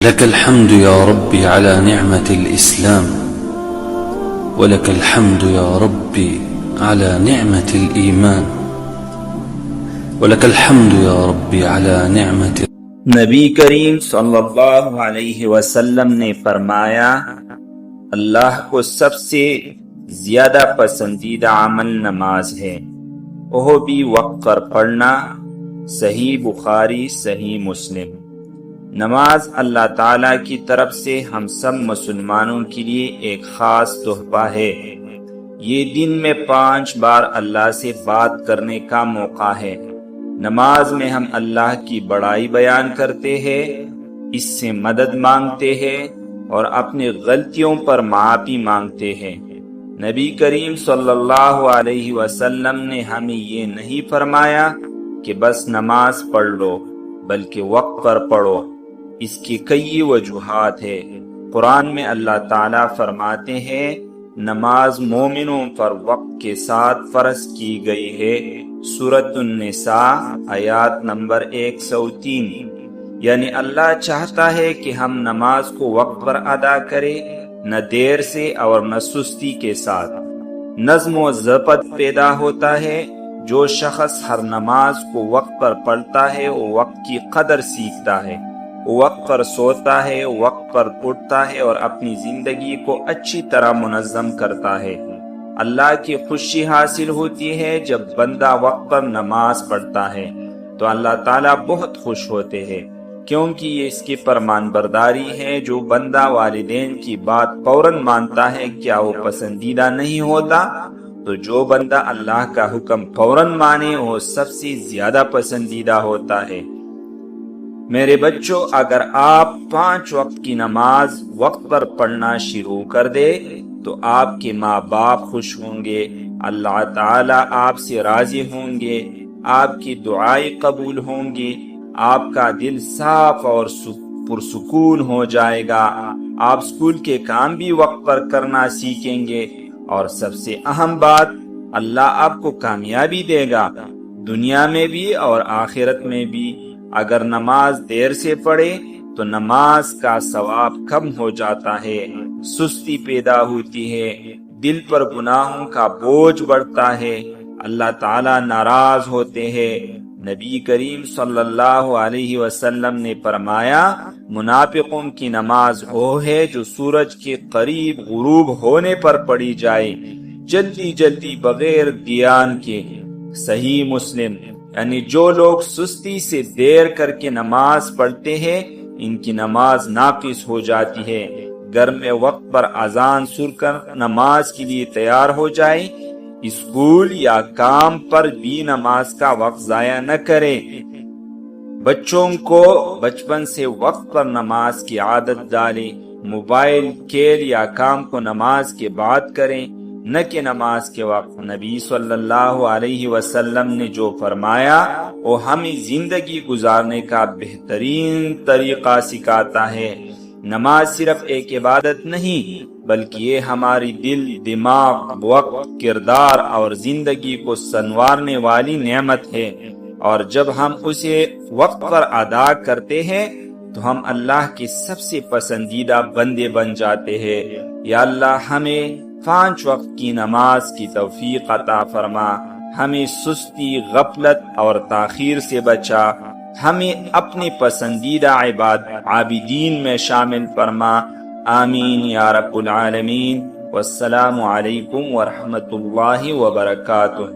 لك الحمد يا ربي على نعمة الإسلام، ولك الحمد يا ربي على نعمة الإيمان، ولك الحمد يا ربي على نعمة. نبی کریم صلی اللہ علیہ وسلم نے فرمایا، اللہ کو سب سے زیادہ پسندیدہ عمل نماز ہے، وہ بھی وقت پر پڑھنا۔ صحیح بخاری، صحیح مسلم۔ نماز اللہ تعالیٰ کی طرف سے ہم سب مسلمانوں کے لیے ایک خاص تحفہ ہے۔ یہ دن میں 5 بار اللہ سے بات کرنے کا موقع ہے۔ نماز میں ہم اللہ کی بڑائی بیان کرتے ہیں، اس سے مدد مانگتے ہیں اور اپنی غلطیوں پر معافی مانگتے ہیں۔ نبی کریم صلی اللہ علیہ وسلم نے ہمیں یہ نہیں فرمایا کہ بس نماز پڑھ لو، بلکہ وقت پر پڑھو۔ اس کی کئی وجوہات ہیں۔ قرآن میں اللہ تعالیٰ فرماتے ہیں، نماز مومنوں پر وقت کے ساتھ فرض کی گئی ہے۔ سورۃ النساء آیات نمبر 103۔ یعنی اللہ چاہتا ہے کہ ہم نماز کو وقت پر ادا کریں، نہ دیر سے اور نہ سستی کے ساتھ۔ نظم و ضبط پیدا ہوتا ہے۔ جو شخص ہر نماز کو وقت پر پڑھتا ہے وہ وقت کی قدر سیکھتا ہے، وقت پر سوتا ہے، وقت پر اٹھتا ہے اور اپنی زندگی کو اچھی طرح منظم کرتا ہے۔ اللہ کی خوشی حاصل ہوتی ہے جب بندہ وقت پر نماز پڑھتا ہے تو اللہ تعالیٰ بہت خوش ہوتے ہیں، کیونکہ یہ اس کی فرمان برداری ہے۔ جو بندہ والدین کی بات فوراً مانتا ہے، کیا وہ پسندیدہ نہیں ہوتا؟ تو جو بندہ اللہ کا حکم فوراً مانے وہ سب سے زیادہ پسندیدہ ہوتا ہے۔ میرے بچوں، اگر آپ 5 وقت کی نماز وقت پر پڑھنا شروع کر دے تو آپ کے ماں باپ خوش ہوں گے، اللہ تعالیٰ آپ سے راضی ہوں گے، آپ کی دعائیں قبول ہوں گی، آپ کا دل صاف اور پرسکون ہو جائے گا۔ آپ اسکول کے کام بھی وقت پر کرنا سیکھیں گے، اور سب سے اہم بات، اللہ آپ کو کامیابی دے گا، دنیا میں بھی اور آخرت میں بھی۔ اگر نماز دیر سے پڑھے تو نماز کا ثواب کم ہو جاتا ہے، سستی پیدا ہوتی ہے، دل پر گناہوں کا بوجھ بڑھتا ہے، اللہ تعالیٰ ناراض ہوتے ہیں۔ نبی کریم صلی اللہ علیہ وسلم نے فرمایا، منافقوں کی نماز وہ ہے جو سورج کے قریب غروب ہونے پر پڑھی جائے، جلدی جلدی بغیر دھیان کے۔ صحیح مسلم۔ یعنی جو لوگ سستی سے دیر کر کے نماز پڑھتے ہیں، ان کی نماز ناقص ہو جاتی ہے۔ گھر میں وقت پر اذان سن کر نماز کے لیے تیار ہو جائے۔ اسکول یا کام پر بھی نماز کا وقت ضائع نہ کرے۔ بچوں کو بچپن سے وقت پر نماز کی عادت ڈالیں۔ موبائل، کھیل یا کام کو نماز کے بعد کریں، نہ کہ نماز کے وقت۔ نبی صلی اللہ علیہ وسلم نے جو فرمایا وہ ہمیں زندگی گزارنے کا بہترین طریقہ سکھاتا ہے۔ نماز صرف ایک عبادت نہیں، بلکہ یہ ہماری دل، دماغ، وقت، کردار اور زندگی کو سنوارنے والی نعمت ہے، اور جب ہم اسے وقت پر ادا کرتے ہیں تو ہم اللہ کے سب سے پسندیدہ بندے بن جاتے ہیں۔ یا اللہ ہمیں 5 وقت کی نماز کی توفیق عطا فرما، ہمیں سستی، غفلت اور تاخیر سے بچا، ہمیں اپنے پسندیدہ عابدین میں شامل فرما۔ آمین یا رب العالمین۔ والسلام علیکم ورحمۃ اللہ وبرکاتہ۔